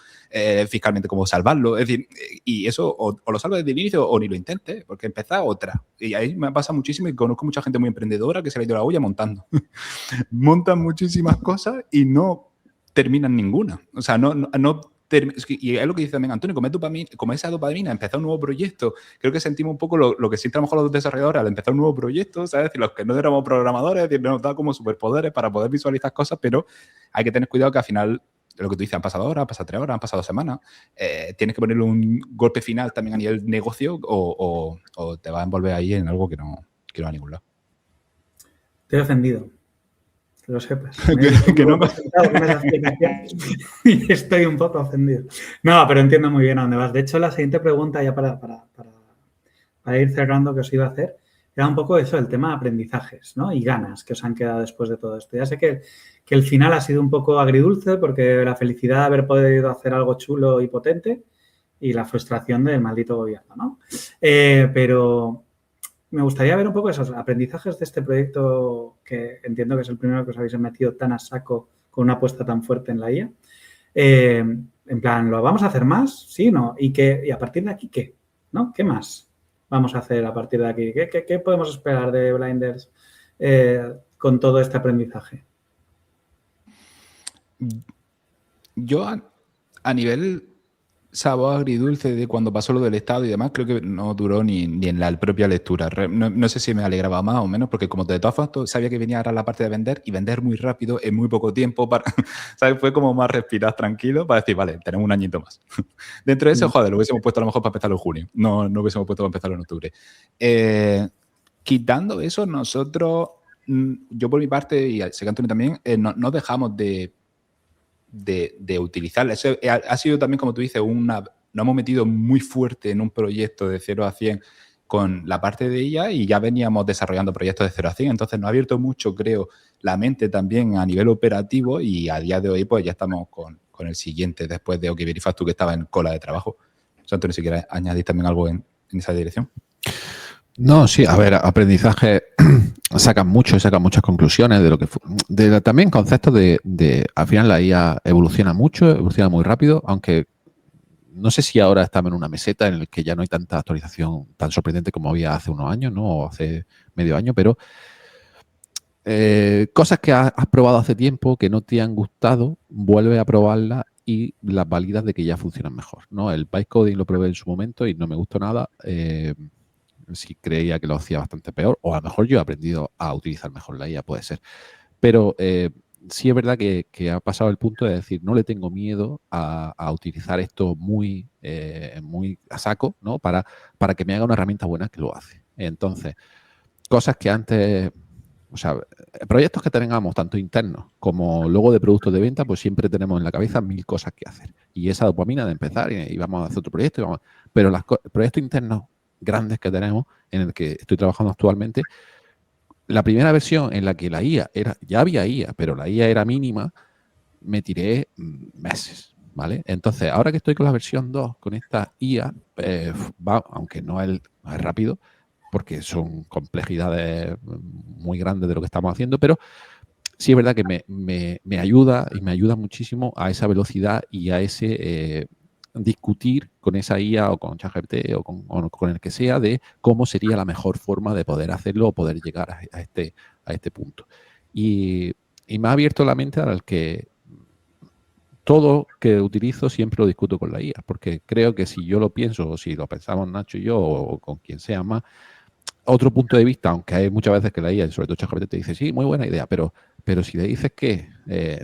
fiscalmente cómo salvarlo. Es decir, y eso o lo salvas desde el inicio o ni lo intentes, porque empezar otra. Y ahí me pasa muchísimo y conozco mucha gente muy emprendedora que se le ha ido la olla montando. Montan muchísimas cosas y no terminan ninguna. O sea, y es lo que dice también Antonio, como esa dopamina, empezar un nuevo proyecto, creo que sentimos un poco lo que sienten a lo mejor los desarrolladores al empezar un nuevo proyecto, ¿sabes? Es decir, los que no éramos programadores, es decir, nos da como superpoderes para poder visualizar cosas, pero hay que tener cuidado que al final, lo que tú dices, han pasado horas, han pasado 3 horas, han pasado semanas, tienes que ponerle un golpe final también a nivel negocio o te vas a envolver ahí en algo que no va a ningún lado. Te he ofendido. Que lo sepas. Que no y estoy un poco ofendido. No, pero entiendo muy bien a dónde vas. De hecho, la siguiente pregunta, ya para ir cerrando, que os iba a hacer, era un poco eso, el tema de aprendizajes, ¿no? Y ganas que os han quedado después de todo esto. Ya sé que el final ha sido un poco agridulce porque la felicidad de haber podido hacer algo chulo y potente y la frustración del maldito gobierno, ¿no? Pero me gustaría ver un poco esos aprendizajes de este proyecto que entiendo que es el primero que os habéis metido tan a saco con una apuesta tan fuerte en la IA. En plan, ¿lo vamos a hacer más? ¿Sí? ¿No? ¿Y a partir de aquí qué? ¿No? ¿Qué más vamos a hacer a partir de aquí? ¿Qué podemos esperar de Blinders con todo este aprendizaje? Yo a nivel sabor agridulce de cuando pasó lo del Estado y demás, creo que no duró ni en la propia lectura. No sé si me alegraba más o menos, porque como de todas formas sabía que venía ahora la parte de vender y vender muy rápido en muy poco tiempo. ¿Sabes? Fue como más respirar tranquilo para decir, vale, tenemos un añito más. Dentro de eso, joder, lo hubiésemos puesto a lo mejor para empezarlo en junio. No hubiésemos puesto para empezarlo en octubre. Quitando eso, nosotros, yo por mi parte, y sé que Antonio también, no dejamos de utilizarla. Eso ha sido también, como tú dices, nos hemos metido muy fuerte en un proyecto de 0 a 100 con la parte de ella y ya veníamos desarrollando proyectos de 0 a 100. Entonces nos ha abierto mucho, creo, la mente también a nivel operativo y a día de hoy pues ya estamos con el siguiente después de OK Verifactu, que estaba en cola de trabajo. Antonio, si quieres añadir también algo en esa dirección. No, sí, a ver, aprendizaje sacan muchas conclusiones de lo que también conceptos de al final la IA evoluciona mucho, evoluciona muy rápido, aunque no sé si ahora estamos en una meseta en la que ya no hay tanta actualización tan sorprendente como había hace unos años, ¿no? O hace medio año, pero cosas que has probado hace tiempo que no te han gustado, vuelve a probarlas y las validas de que ya funcionan mejor, ¿no? El bytecoding lo probé en su momento y no me gustó nada. Si creía que lo hacía bastante peor, o a lo mejor yo he aprendido a utilizar mejor la IA, puede ser. Pero sí es verdad que ha pasado el punto de decir, no le tengo miedo a utilizar esto muy a saco, ¿no? Para que me haga una herramienta buena que lo hace. Entonces, cosas que antes, o sea, proyectos que tengamos, tanto internos como luego de productos de venta, pues siempre tenemos en la cabeza 1000 cosas que hacer. Y esa dopamina de empezar y vamos a hacer otro proyecto, pero los proyectos internos grandes que tenemos, en el que estoy trabajando actualmente, la primera versión en la que la IA ya había IA, pero la IA era mínima, me tiré meses, ¿vale? Entonces, ahora que estoy con la versión 2, con esta IA, aunque no es rápido, porque son complejidades muy grandes de lo que estamos haciendo, pero sí es verdad que me ayuda y me ayuda muchísimo a esa velocidad y a ese discutir con esa IA o con ChatGPT o con el que sea de cómo sería la mejor forma de poder hacerlo o poder llegar a este punto. Y me ha abierto la mente al que todo que utilizo siempre lo discuto con la IA, porque creo que si yo lo pienso o si lo pensamos Nacho y yo o con quien sea más, otro punto de vista, aunque hay muchas veces que la IA, sobre todo ChatGPT, te dice, sí, muy buena idea, pero si le dices que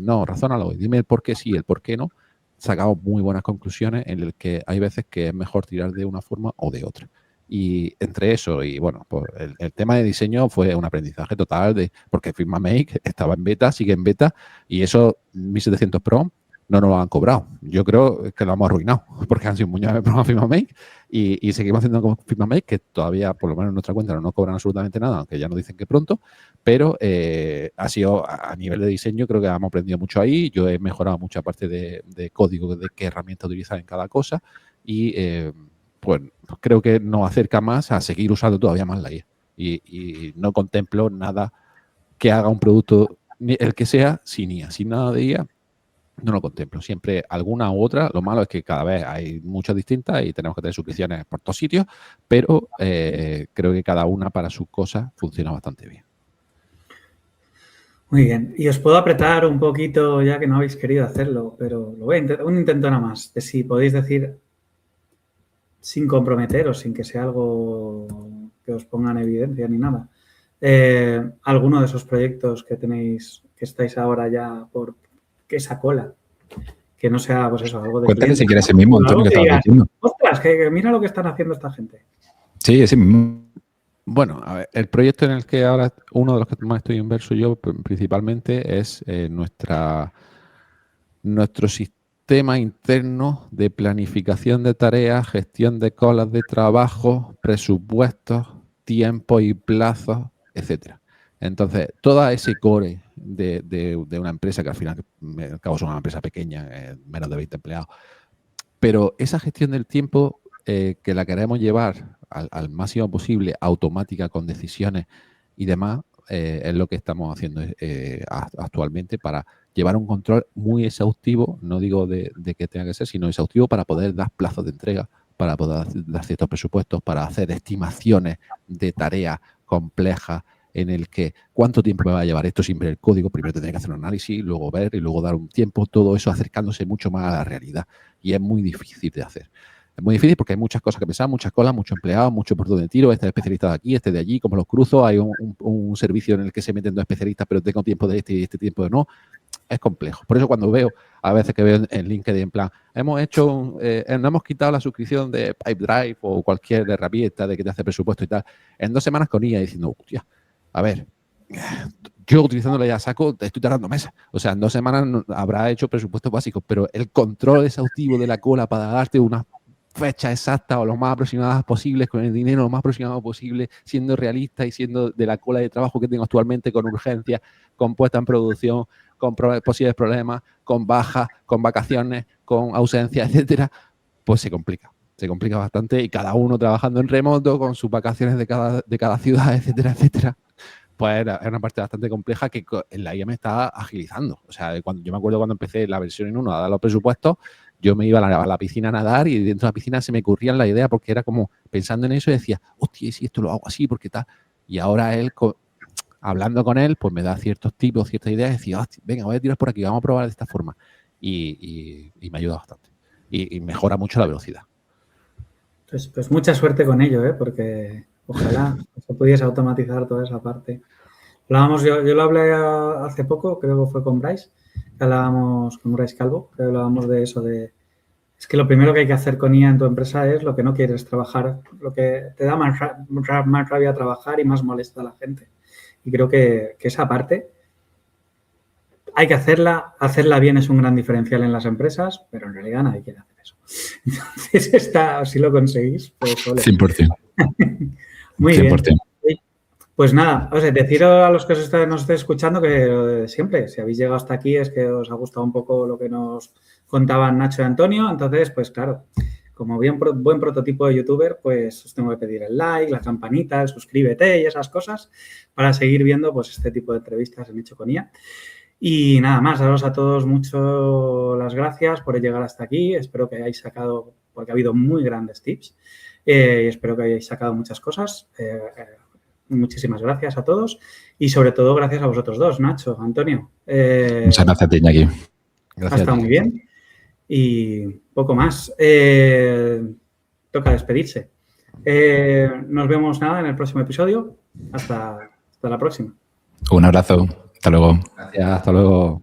no, razónalo y dime el por qué sí, el por qué no, sacamos muy buenas conclusiones en el que hay veces que es mejor tirar de una forma o de otra. Y entre eso y, bueno, pues el tema de diseño fue un aprendizaje total porque Figma Make estaba en beta, sigue en beta, y eso 1700 Pro no nos lo han cobrado. Yo creo que lo hemos arruinado porque han sido muchas veces programas FigmaMake y seguimos haciendo con FigmaMake, que todavía, por lo menos en nuestra cuenta, no nos cobran absolutamente nada, aunque ya nos dicen que pronto, pero ha sido a nivel de diseño, creo que hemos aprendido mucho ahí. Yo he mejorado mucha parte de código, de qué herramienta utilizar en cada cosa y pues creo que nos acerca más a seguir usando todavía más la IA. Y no contemplo nada que haga un producto, el que sea, sin IA, sin nada de IA. No lo contemplo. Siempre alguna u otra. Lo malo es que cada vez hay muchas distintas y tenemos que tener suscripciones por todos sitios, pero creo que cada una para sus cosas funciona bastante bien. Muy bien. Y os puedo apretar un poquito, ya que no habéis querido hacerlo, pero lo voy a intentar, un intento nada más, de si podéis decir, sin comprometeros, sin que sea algo que os ponga en evidencia ni nada, alguno de esos proyectos que tenéis, que estáis ahora ya por esa cola, que no sea, pues eso, algo de Cuéntale cliente, si quieres ese mismo, Antonio, que estabas digas, diciendo. ostras, que mira lo que están haciendo esta gente. Sí, ese mismo. Bueno, a ver, el proyecto en el que ahora, uno de los que más estoy inverso yo principalmente es nuestro sistema interno de planificación de tareas, gestión de colas de trabajo, presupuestos, tiempos y plazos, etcétera. Entonces, todo ese core de una empresa, que al final al cabo es una empresa pequeña, menos de 20 empleados, pero esa gestión del tiempo que la queremos llevar al máximo posible, automática, con decisiones y demás, es lo que estamos haciendo actualmente para llevar un control muy exhaustivo, no digo de que tenga que ser, sino exhaustivo para poder dar plazos de entrega, para poder dar ciertos presupuestos, para hacer estimaciones de tareas complejas en el que cuánto tiempo me va a llevar esto sin ver el código. Primero tendré que hacer un análisis, luego ver y luego dar un tiempo, todo eso acercándose mucho más a la realidad. Y es muy difícil de hacer. Es muy difícil porque hay muchas cosas que pensar, muchas colas, muchos empleados, mucho por donde tiro, este especialista de aquí, este de allí, como los cruzo. Hay un servicio en el que se meten dos especialistas, pero tengo tiempo de este y este tiempo de no. Es complejo. Por eso cuando veo, a veces que veo en LinkedIn, en plan, no hemos quitado la suscripción de Pipedrive o cualquier herramienta de que te hace presupuesto y tal, en 2 semanas con IA, diciendo, hostia, a ver, yo utilizándolo ya saco, estoy tardando meses. O sea, en 2 semanas habrá hecho presupuestos básicos, pero el control exhaustivo de la cola para darte una fecha exacta o lo más aproximadas posibles, con el dinero lo más aproximado posible, siendo realista y siendo de la cola de trabajo que tengo actualmente, con urgencia, con puesta en producción, con posibles problemas, con bajas, con vacaciones, con ausencia, etcétera, pues se complica bastante, y cada uno trabajando en remoto, con sus vacaciones de cada ciudad, etcétera, etcétera. Pues es una parte bastante compleja que en la IA me está agilizando. O sea, yo me acuerdo cuando empecé la versión en 1 a dar los presupuestos, yo me iba a la piscina a nadar y dentro de la piscina se me ocurrían la idea porque era como pensando en eso y decía, hostia, si esto lo hago así, ¿por qué tal? Y ahora él, hablando con él, pues me da ciertos tipos, ciertas ideas y decía, hostia, venga, voy a tirar por aquí, vamos a probar de esta forma. Y me ayuda bastante. Y mejora mucho la velocidad. Pues mucha suerte con ello, porque ojalá se pudiese automatizar toda esa parte. Yo lo hablé hace poco, creo que fue con Bryce, que hablábamos con Bryce Calvo, que hablábamos de eso, es que lo primero que hay que hacer con IA en tu empresa es lo que no quieres trabajar, lo que te da más rabia trabajar y más molesta a la gente. Y creo que esa parte hay que hacerla bien es un gran diferencial en las empresas, pero en realidad nadie quiere hacer eso. Entonces, si lo conseguís, pues ole. 100%. Muy 100%. bien. Pues nada, deciros a los que nos estéis escuchando que siempre, si habéis llegado hasta aquí es que os ha gustado un poco lo que nos contaban Nacho y Antonio. Entonces, pues claro, como buen prototipo de youtuber, pues os tengo que pedir el like, la campanita, el suscríbete y esas cosas para seguir viendo pues este tipo de entrevistas en Hecho con IA. Y nada más, daros a todos muchas las gracias por llegar hasta aquí. Espero que hayáis sacado, porque ha habido muy grandes tips, y espero que hayáis sacado muchas cosas. Muchísimas gracias a todos y sobre todo gracias a vosotros dos, Nacho, Antonio. Muchas gracias a ti, Iñaki. Ha estado muy bien y poco más. Toca despedirse. Nos vemos en el próximo episodio. Hasta la próxima. Un abrazo. Hasta luego. Gracias, hasta luego.